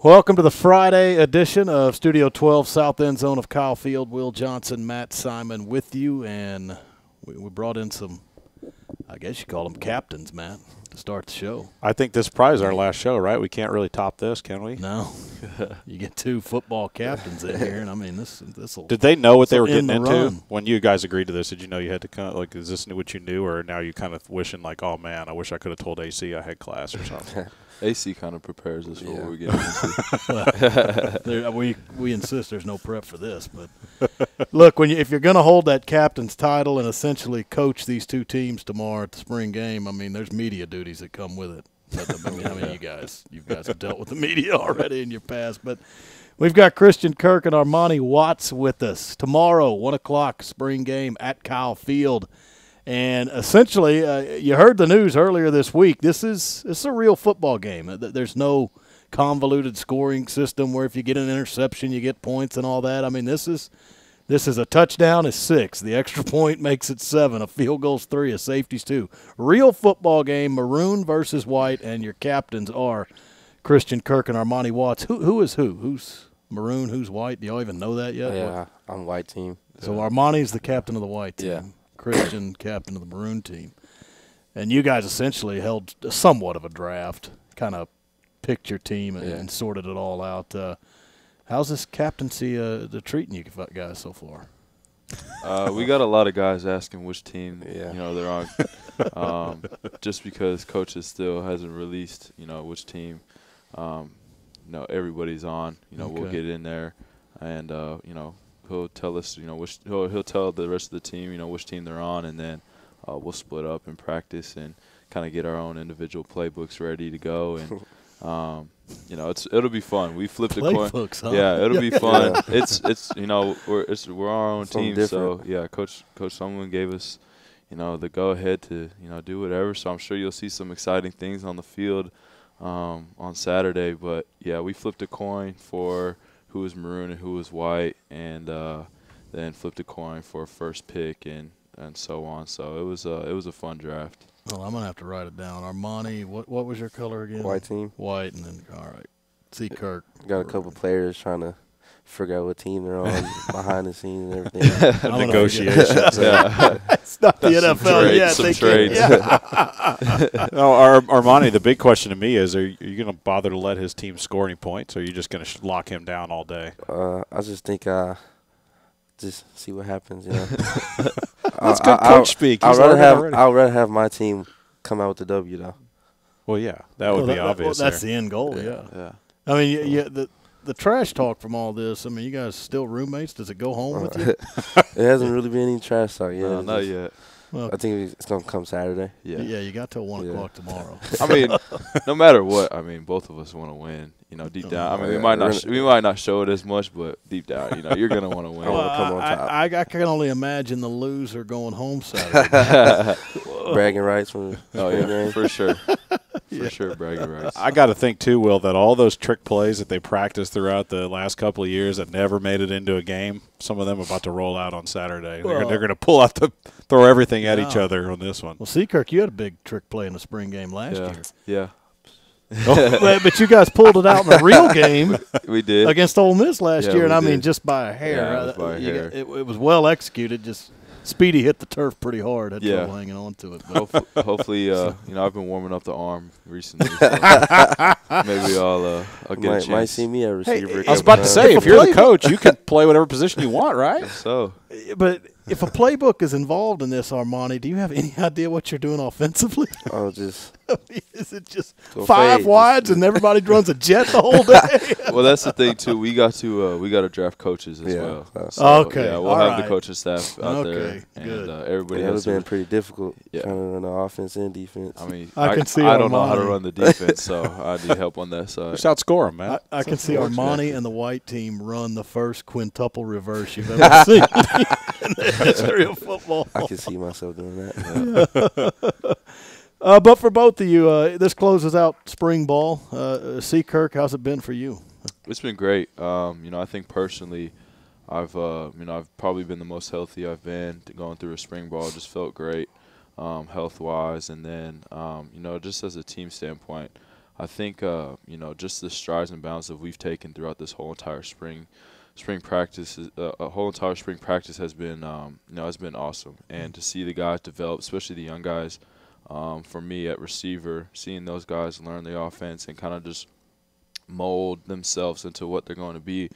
Welcome to the Friday edition of Studio 12, South End Zone of Kyle Field. Will Johnson, Matt Simon with you, and we brought in some, I guess you call them captains, Matt, to start the show. I think this is probably our last show, right? We can't really top this, can we? No. You get two football captains in here, and I mean, this will. Did they know what they were getting into run. when you guys agreed to this? Did you know you had to kind of, like, is this what you knew, or now you kind of wishing, like, oh, man, I wish I could have told AC I had class or something? AC kind of prepares us for what we're getting into. Well, we insist there's no prep for this, but look, if you're going to hold that captain's title and essentially coach these two teams tomorrow at the spring game, I mean, there's media duties that come with it. But, I mean, you guys have dealt with the media already in your past, but we've got Christian Kirk and Armani Watts with us tomorrow, 1 o'clock spring game at Kyle Field. And essentially, you heard the news earlier this week. This is a real football game. There's no convoluted scoring system where if you get an interception, you get points and all that. I mean, this is a touchdown is 6. The extra point makes it 7. A field goal's 3. A safety's 2. Real football game, maroon versus white, and your captains are Christian Kirk and Armani Watts. Who is who? Who's maroon? Who's white? Do y'all even know that yet? Yeah, I'm white team. So Armani's the captain of the white team. Yeah. Christian, captain of the maroon team. And you guys essentially held somewhat of a draft, kind of picked your team and sorted it all out. How's this captaincy treating you guys so far? We got a lot of guys asking which team they're on, just because coaches still hasn't released which team everybody's on. We'll get in there and he'll tell us he'll tell the rest of the team which team they're on, and then we'll split up and practice and kind of get our own individual playbooks ready to go, and it'll be fun. We flipped a coin. Huh? Yeah, it'll be fun. We're our own team, different. so yeah, Coach Sumlin gave us the go ahead to do whatever. So I'm sure you'll see some exciting things on the field on Saturday. But yeah, we flipped a coin for who was maroon and who was white, and then flipped a coin for first pick and so on. So it was a fun draft. Well, I'm gonna have to write it down. Armani, what was your color again? White team. White, and then all right. See Kirk. Got a couple players trying to figure out what team they're on behind the scenes and everything. Negotiations. Yeah. It's not the NFL yet. Some trades. No, Armani, the big question to me is, are you going to bother to let his team score any points, or are you just going to lock him down all day? I just think just see what happens. That's good coach speak. I'd rather have my team come out with the W, though. Well, yeah, that would be obvious. That's the end goal, yeah. I mean, the trash talk from all this, I mean, you guys still roommates? Does it go home with you? It hasn't really been any trash talk yet. No, not yet. Well, I think it's going to come Saturday. Yeah, you got till 1 o'clock tomorrow. I mean, no matter what, I mean, both of us want to win. Deep down. I mean, we might not show it as much, but deep down, you're gonna want to win. I can only imagine the loser going home Saturday. Bragging rights from the game. For sure. For sure, bragging rights. I got to think, too, Will, that all those trick plays that they practiced throughout the last couple of years that never made it into a game, some of them are about to roll out on Saturday. They're going to pull out throw everything at each other on this one. Well, see, Kirk, you had a big trick play in the spring game last year. Yeah. But you guys pulled it out in a real game. We did against Ole Miss last year, and I mean just by a hair. Yeah, it was by a hair. It was well executed. Just Speedy hit the turf pretty hard. Had trouble hanging on to it. But hopefully, I've been warming up the arm recently. So maybe I'll get a chance. Might see me at receiver. I was about to say, if you're the coach, you can play whatever position you want, right? So, but if a playbook is involved in this, Armani, do you have any idea what you're doing offensively? Oh, just is it just five wides and everybody runs a jet the whole day? Well, that's the thing too. We got to draft coaches as well. So, okay, yeah, we'll have the coaching staff out there, good. And everybody. Yeah, it's been pretty difficult trying to run the offense and defense. I mean, I can see I don't know how to run the defense, so I need help on that side. Just outscore them, man. I can see Armani and the white team run the first quintuple reverse you've ever seen in the history of football. I can see myself doing that. Yeah. But for both of you, this closes out spring ball. C. Kirk, how's it been for you? It's been great. I think personally, I've probably been the most healthy I've been going through a spring ball. Just felt great, health-wise, and then just as a team standpoint, I think just the strides and bounds that we've taken throughout this whole entire spring practice, a whole entire spring practice has been has been awesome. And to see the guys develop, especially the young guys, for me at receiver, seeing those guys learn the offense and kind of just mold themselves into what they're going to be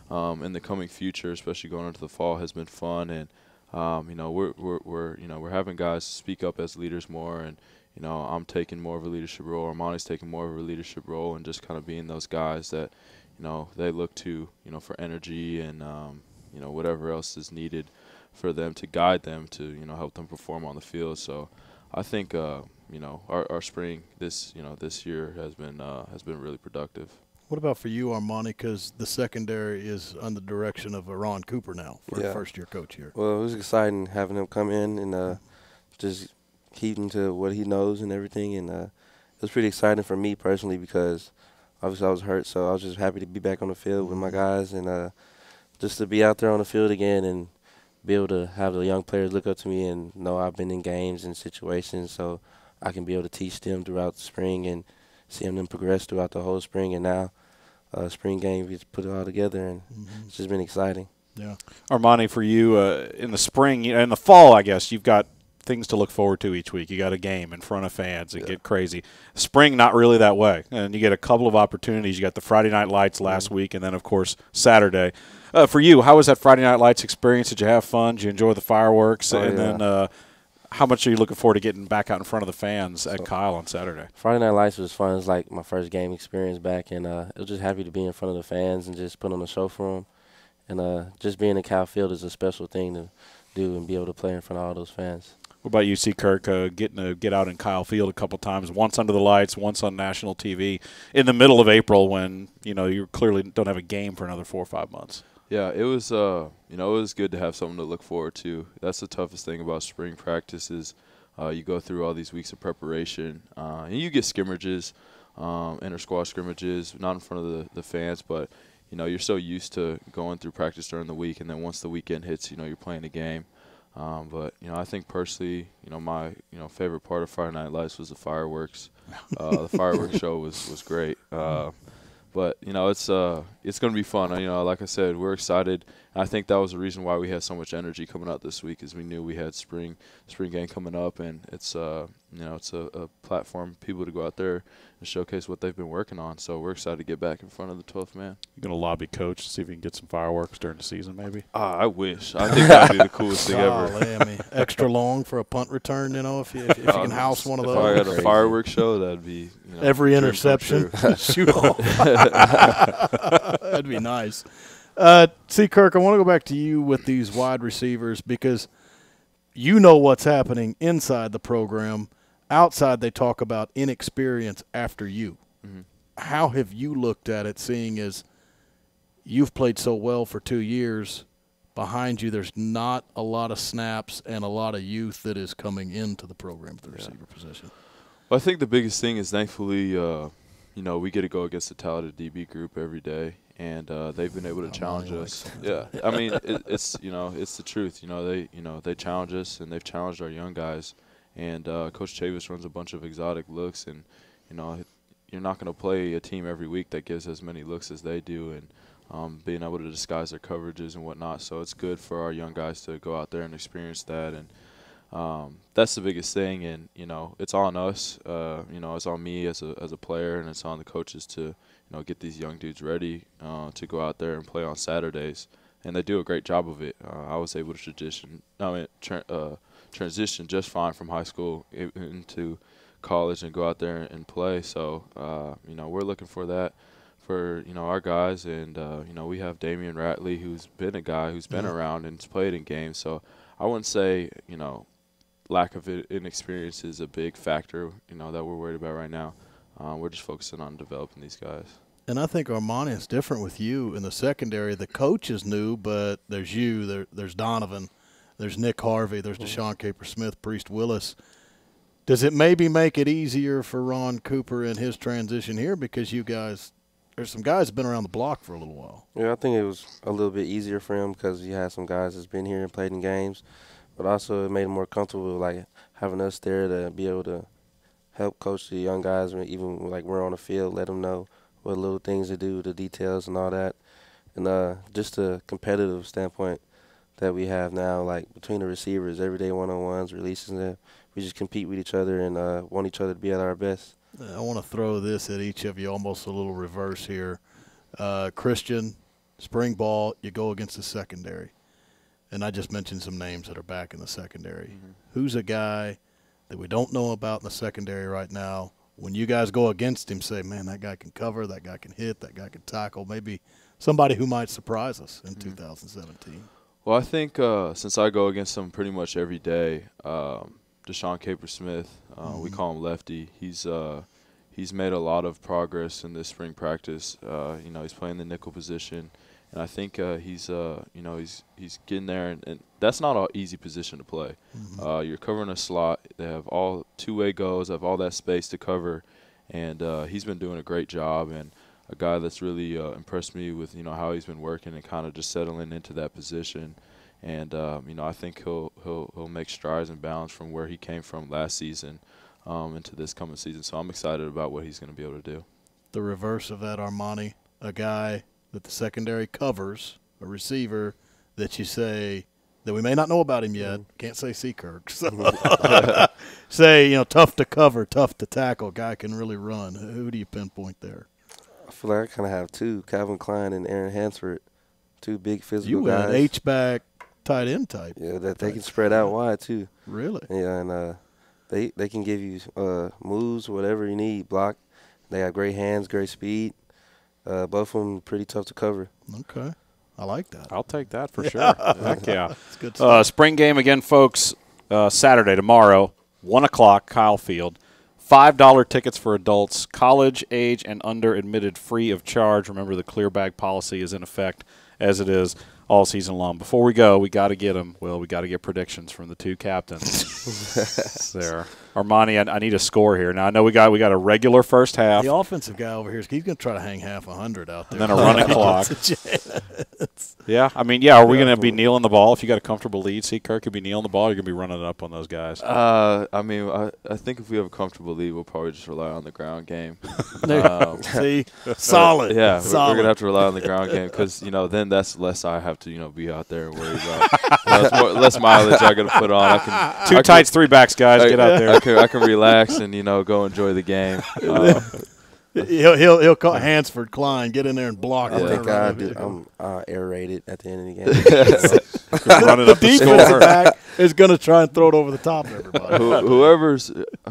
in the coming future, especially going into the fall, has been fun. And we're having guys speak up as leaders more, and I'm taking more of a leadership role. Armani's taking more of a leadership role, and just kind of being those guys that they look to for energy and whatever else is needed for them to guide them to help them perform on the field. So I think our spring this year has been really productive. What about for you, Armani? Because the secondary is under the direction of Ron Cooper now for first-year coach here. Well, it was exciting having him come in and just keep to what he knows and everything. And it was pretty exciting for me personally because obviously I was hurt, so I was just happy to be back on the field with my guys and just to be out there on the field again and be able to have the young players look up to me and know I've been in games and situations, so I can be able to teach them throughout the spring and seeing them progress throughout the whole spring. And now spring game, we just put it all together, and it's just been exciting. Yeah, Armani, for you in the spring, in the fall, I guess you've got things to look forward to each week. You got a game in front of fans and get crazy. Spring, not really that way, and you get a couple of opportunities. You got the Friday Night Lights last week, and then of course Saturday. For you, how was that Friday Night Lights experience? Did you have fun? Did you enjoy the fireworks? Then how much are you looking forward to getting back out in front of the fans at Kyle on Saturday? Friday Night Lights was fun. It was like my first game experience back, and I was just happy to be in front of the fans and just put on a show for them. And just being in Kyle Field is a special thing to do and be able to play in front of all those fans. What about you, Kirk, getting to get out in Kyle Field a couple times, once under the lights, once on national TV, in the middle of April when, you clearly don't have a game for another 4 or 5 months? Yeah, it was it was good to have something to look forward to. That's the toughest thing about spring practice is you go through all these weeks of preparation, and you get scrimmages, inter-squad scrimmages, not in front of the fans, but you're so used to going through practice during the week, and then once the weekend hits, you're playing a game. But I think personally, my favorite part of Friday Night Lights was the fireworks. The fireworks show was great. But it's going to be fun. Like I said, we're excited. And I think that was the reason why we had so much energy coming out this week, is we knew we had spring game coming up, and it's it's a platform for people to go out there and showcase what they've been working on. So we're excited to get back in front of the 12th man. You going to lobby coach to see if you can get some fireworks during the season, maybe? I wish. I think that would be the coolest thing ever. I mean, extra long for a punt return. If you can house one of those. If I had a fireworks show, that'd be every interception shoot off. That'd be nice. Kirk, I want to go back to you with these wide receivers because you know what's happening inside the program. Outside, they talk about inexperience after you. Mm-hmm. How have you looked at it, seeing as you've played so well for 2 years? Behind you, there's not a lot of snaps and a lot of youth that is coming into the program for the receiver position. Well, I think the biggest thing is thankfully, we get to go against the talented DB group every day. And they've been able to challenge us. Yeah, I mean it's it's the truth. They challenge us, and they've challenged our young guys. And Coach Chavis runs a bunch of exotic looks, and you're not going to play a team every week that gives as many looks as they do, and being able to disguise their coverages and whatnot. So it's good for our young guys to go out there and experience that, and that's the biggest thing. And it's on us. It's on me as a player, and it's on the coaches to get these young dudes ready to go out there and play on Saturdays, and they do a great job of it. I was able to transition just fine from high school into college and go out there and play. So we're looking for that for our guys, and we have Damian Ratley, who's been a guy who's been around and has played in games. So I wouldn't say lack of inexperience is a big factor that we're worried about right now. We're just focusing on developing these guys. And I think Armani is different with you in the secondary. The coach is new, but there's you, there's Donovan, there's Nick Harvey, there's Deshaun Caper-Smith, Priest Willis. Does it maybe make it easier for Ron Cooper in his transition here because you guys – there's some guys that have been around the block for a little while. Yeah, I think it was a little bit easier for him because you had some guys that's been here and played in games, but also it made him more comfortable, like having us there to be able to help coach the young guys, even like we're on the field, let them know what little things to do, the details and all that. And just a competitive standpoint that we have now, like between the receivers, everyday one-on-ones, releases them. We just compete with each other and want each other to be at our best. I want to throw this at each of you, almost a little reverse here. Christian, spring ball, you go against the secondary. And I just mentioned some names that are back in the secondary. Mm-hmm. Who's a guy that we don't know about in the secondary right now? When you guys go against him, say, man, that guy can cover, that guy can hit, that guy can tackle. Maybe somebody who might surprise us in 2017. Well, I think since I go against him pretty much every day, Deshaun Caper-Smith, we call him Lefty. He's made a lot of progress in this spring practice. He's playing the nickel position, and I think he's getting there. And that's not an easy position to play. You're covering a slot. They have all two-way goes, have all that space to cover, and he's been doing a great job. And a guy that's really impressed me with how he's been working and kind of just settling into that position. And I think he'll make strides and bounds from where he came from last season into this coming season. So I'm excited about what he's going to be able to do. The reverse of that, Armani, a guy that the secondary covers, a receiver that you say that we may not know about him yet. Can't say Kirk. So say, tough to cover, tough to tackle, guy can really run. Who do you pinpoint there? I feel like I kind of have two, Calvin Klein and Aaron Hansford, two big physical You guys. an H-back tight end type. Yeah, that they can spread out wide too. Really? Yeah, and they can give you moves, whatever you need, block. They have great hands, great speed. Both of them pretty tough to cover. Okay. I like that. I'll take that for sure. Heck yeah. That's good stuff. Spring game again, folks, Saturday, tomorrow, 1 o'clock, Kyle Field. $5 tickets for adults, college age and under admitted free of charge. Remember, the clear bag policy is in effect as it is all season long. Before we go, we got to get them. Well, we got to get predictions from the two captains. There, Armani. I need a score here. Now I know we got a regular first half. The offensive guy over here, he's going to try to hang half 100 out there. And then a running clock. Yeah, I mean, are we going to be kneeling the ball if you got a comfortable lead? See, Kirk could be kneeling the ball. You're going to be running it up on those guys. I think if we have a comfortable lead, we'll probably just rely on the ground game. See, solid. Yeah, solid. we're going to have to rely on the ground game because, then that's less I have to, be out there and worry about. Less mileage I got to put on. Two tights, three backs, guys. Get out there. I can relax and, go enjoy the game. He'll call Hansford Klein, get in there and block. I think I'm aerated at the end of the game. Running up the defensive score. back is going to try and throw it over the top of everybody.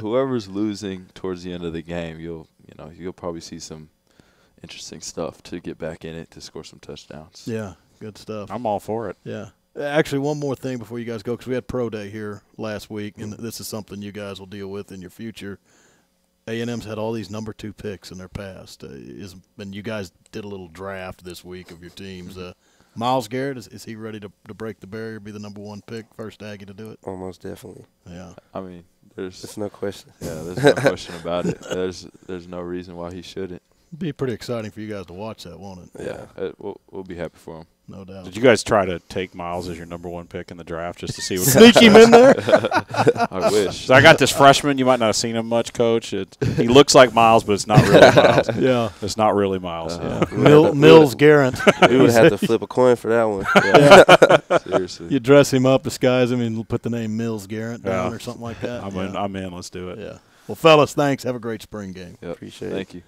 Whoever's losing towards the end of the game, you'll probably see some interesting stuff to get back in it to score some touchdowns. Yeah, good stuff. I'm all for it. Yeah. Actually, one more thing before you guys go, because we had Pro Day here last week, and this is something you guys will deal with in your future. A&M's had all these number 2 picks in their past. And you guys did a little draft this week of your teams. Myles Garrett, is he ready to break the barrier, be the number 1 pick, first Aggie to do it? Almost definitely. Yeah. I mean, there's no question. Yeah, there's no question about it. There's no reason why he shouldn't. It'd be pretty exciting for you guys to watch that, won't it? Yeah, we'll be happy for him. No doubt. Did you guys try to take Miles as your number 1 pick in the draft just to see what sneak him in there? I wish. So I got this freshman. You might not have seen him much, Coach. He looks like Miles, but it's not really Miles. Yeah, it's not really Miles. Mills Garrett. We would have to flip a coin for that one. Yeah. Seriously. You dress him up, disguise him, and put the name Mills Garrett down or something like that. I'm in. Let's do it. Yeah. Well, fellas, thanks. Have a great spring game. Yep. Appreciate it. Thank you.